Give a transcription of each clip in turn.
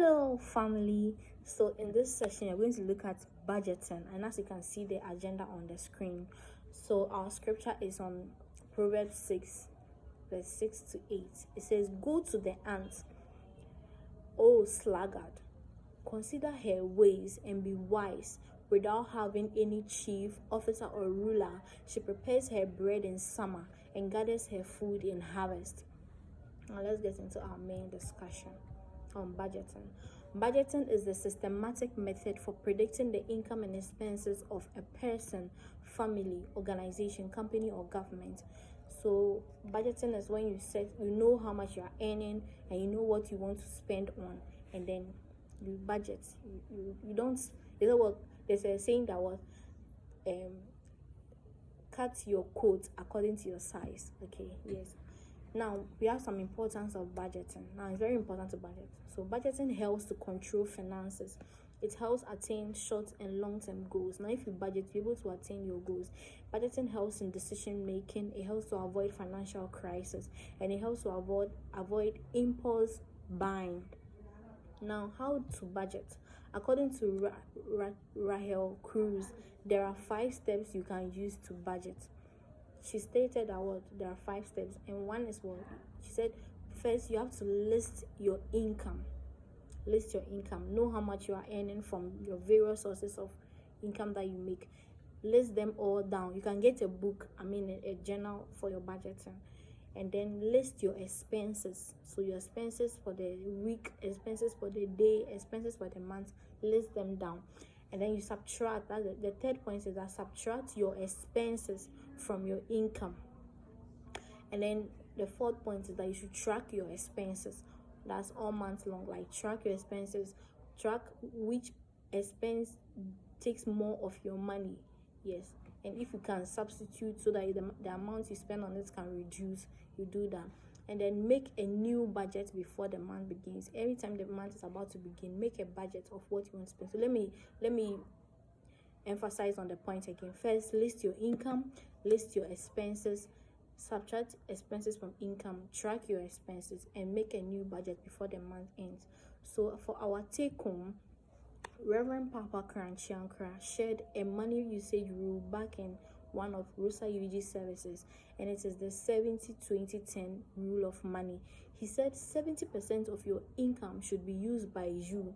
Hello family. So in this session we're going to look at budgeting, and as you can see the agenda on the screen. So our scripture is on Proverbs 6 verse 6 to 8. It says, "Go to the ant, O sluggard, consider her ways and be wise. Without having any chief, officer, or ruler, she prepares her bread in summer and gathers her food in harvest." Now let's get into our main discussion on budgeting. Budgeting is the systematic method for predicting the income and expenses of a person, family, organization, company, or government. So budgeting is when you know how much you are earning and you know what you want to spend on, and then you budget. You don't. There's a saying that was cut your coat according to your size. Okay, yes. Now we have some importance of budgeting. Now it's very important to budget. So budgeting helps to control finances. It helps attain short and long-term goals. Now if you budget, you're able to attain your goals. Budgeting helps in decision making. It helps to avoid financial crisis, and it helps to avoid impulse buying. Now, how to budget? According to Rahel Cruz, there are 5 steps you can use to budget. She stated that there are 5 steps, and one is what she said. First, you have to list your income. List your income. Know how much you are earning from your various sources of income that you make. List them all down. You can get a book, a journal for your budgeting. And then list your expenses. So your expenses for the week, expenses for the day, expenses for the month, list them down. And then you subtract. The third point is that subtract your expenses from your income. And then the fourth point is that you should track your expenses. That's all month long. Like, track your expenses, track which expense takes more of your money. Yes. And if you can substitute so that the amount you spend on it can reduce, you do that. And then make a new budget before the month begins. Every time the month is about to begin, make a budget of what you want to spend. So let me emphasize on the point again. First, list your income, list your expenses, subtract expenses from income, track your expenses, and make a new budget before the month ends. So for our take home, Reverend Papa Kranchiankra shared a money usage rule back in one of Rosa UG services, and it is the 70-20-10 rule of money. He said 70% of your income should be used by you,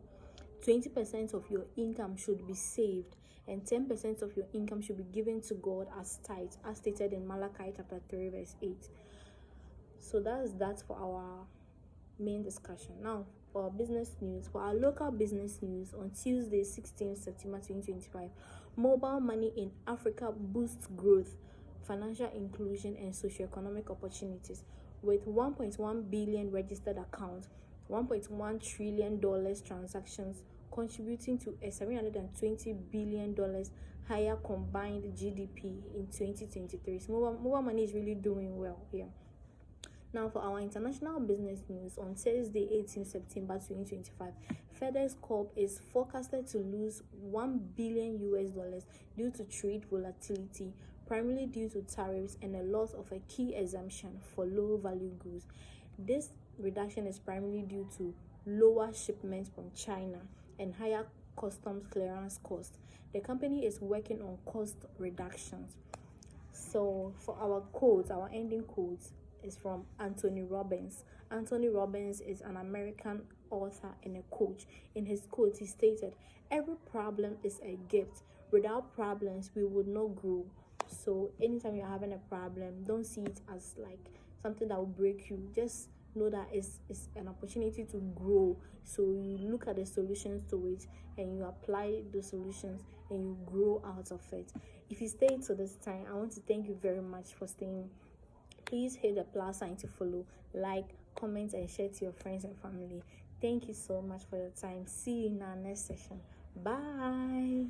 20% of your income should be saved, and 10% of your income should be given to God as tithes, as stated in Malachi chapter 3 verse 8. So that's that for our main discussion. Now for our business news, for our local business news, on Tuesday 16 September 2025, mobile money in Africa boosts growth, financial inclusion, and socioeconomic opportunities. With 1.1 billion registered accounts, $1.1 trillion transactions, contributing to a $720 billion higher combined GDP in 2023. So mobile money is really doing well here. Now for our international business news, on Thursday 18 September 2025, FedEx Corp is forecasted to lose $1 billion due to trade volatility, primarily due to tariffs and a loss of a key exemption for low value goods. This reduction is primarily due to lower shipments from China and higher customs clearance costs. The company is working on cost reductions. So for our quotes, our ending quotes is from Anthony Robbins. Anthony Robbins is an American author and a coach. In his quote, he stated, "Every problem is a gift. Without problems, we would not grow." So anytime you're having a problem, don't see it as like something that will break you. Just know that it's an opportunity to grow. So you look at the solutions to it and you apply the solutions and you grow out of it. If you stayed to this time, I want to thank you very much for staying. Please hit the plus sign to follow, like, comment, and share to your friends and family. Thank you so much for your time. See you in our next session. Bye.